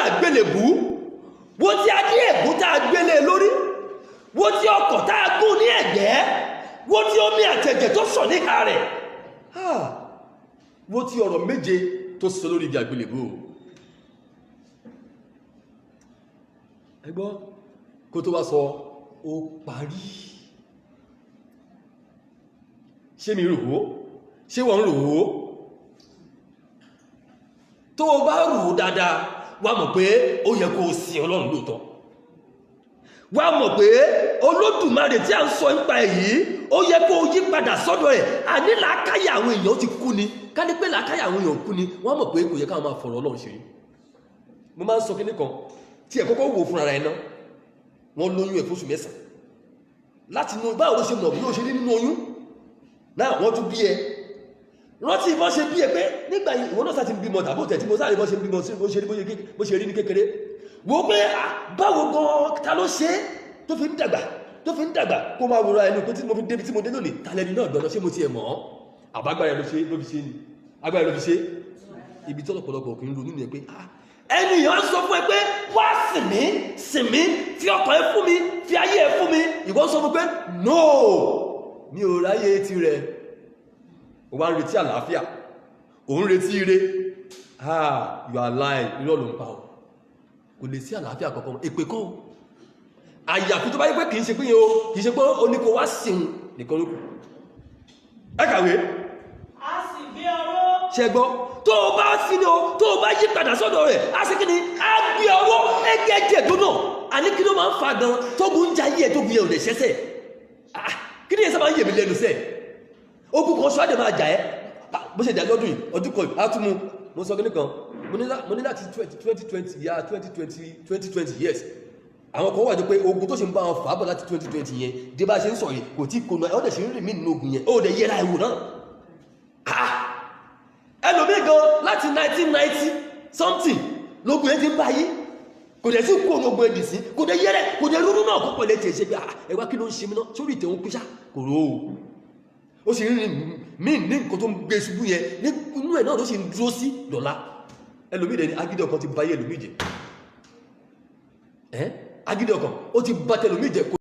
àgbélébùú, wo ti adé ègún tá a gbélé lórí, wo ti ọkọ̀ tá a gún ní ẹ̀gbẹ́, wo ti omi àtẹ̀jẹ̀ tó sàn níka rẹ̀, wo ti ọ̀rọ̀ méje tó sọ lórí igi àgbélébùú. ẹ gbọ́ kó tó wá sọ ó parí. ṣé mi rò ó? ṣé wọ́n rò ó? tó o bá rò ó dáadáa wá mọ̀ pé ó yẹ kó o sin Ọlọ́run lóòótọ́. wá mọ̀ pé Olódùmarè tí a ń sọ nípa èyí ó yẹ kó o yí padà sọ́dọ̀ ẹ̀. àní làákàyè àwọn èèyàn ti kú ni, ká ní pé làákàyè àwọn èèyàn kú ni, wọ́n mọ̀ pé kò yẹ káwọn máa fọ̀rọ̀ Ọlọ́run ṣe. mo máa ń sọ kíní kan tí ẹ kọ́kọ́ wò fúnra ẹ̀ náà, wọ́n lóyún ẹ̀ fóṣù 9 láti inú báwo ló ṣe mọ̀ bí ó ṣe rí nínú oyún náà. wọ́n tún bí ẹ, rántí bọ́ ṣe bí ẹ pé nígbà ìwọ náà sáti ń bímọ tàbí òtẹ̀ tí mo sáré bọ́ ṣe ń bímọ bó ṣe rí ní kékeré. wo pé báwo gan ta ló ṣe tó fi ń dàgbà kó máa wòrán ẹnu pé tí mo fi débi tí mo dé lónìí tàlẹ́ni náà gbọ́nà ṣé mo ti ẹ̀ mọ̀ ọ́ àbágbára ló fi ṣe ni agbára ló fi ṣe. ibi tí ọ̀pọ̀lọpọ̀ kì í ronú nìyẹn pé ẹnìyàn sọ fún ẹ pé wá sìn mí fi ọkàn ẹ fún mi, fi ayé ẹ fún mi, ìwọ sọ fún pé no, mi ò ráyè tirẹ̀. ó wá ń retí àlàáfíà, ó ń retí ire. You are lying, irọ́ ló ń pa ọ́. kò lè sí àlàáfíà kankan, èpè kan o. àyàfi tó bá yẹ pé kì í ṣe pé yẹn o, kì í ṣe pé ó ní kó wá sìn nìkan ló kù. ẹ kàwé. a sì gbé ọwọ́. ṣe gbọ́ tó o bá sí ni o, tó o bá yí padà sọ́dọ̀ rẹ̀, a sì kí ni a gbé ọwọ́ ẹgẹ́jẹ̀ tó náà. àní kí ló máa ń fa gan tógun ń jayé ẹ̀ tógun yẹn ò lè ṣẹ́sẹ̀. kí ni ẹ sábà ń yè mí lẹ́nu sẹ́ẹ̀? ogun kan ṣọ́dẹ̀ máa jà ẹ́ bó ṣe jà lọ́dún yìí, ọdún kan átúmú. mo sọ kíní kan, mo ní láti 2020 years. àwọn kan wà jẹ́ pé ogun tó ṣe ń bá wọn fà á bọ̀ láti 2020 yẹn dé bá ṣe ń sọ yìí kò tí kò náà ọ̀dẹ̀ ṣe ń rìn mí nínú ogun yẹn, ó dẹ̀ yẹra ẹ̀wò náà. ẹlòmíì gan láti 1990 something lógun yẹn ti ń bá yí, kò dẹ̀ sí kó ológun ẹ̀dì sí, kò dẹ̀ yẹrẹ, kò dẹ̀ rúnú náà kó pẹ̀lẹ́ tiẹ̀ ṣe pé ẹwà kí ló ń ṣe mí náà sórí ìtẹ̀wọ̀n píṣà kò rò ó. ó sì rí mí ní nǹkan tó ń gbé ṣubú yẹn nínú ẹ̀ náà ló sì ń dúró sí dọ̀la. ẹlòmíì dẹ̀ ní agídí ọkàn ti báyé ẹlòmíì jẹ, agídí ọkàn ó ti bá tẹlòmíì jẹ.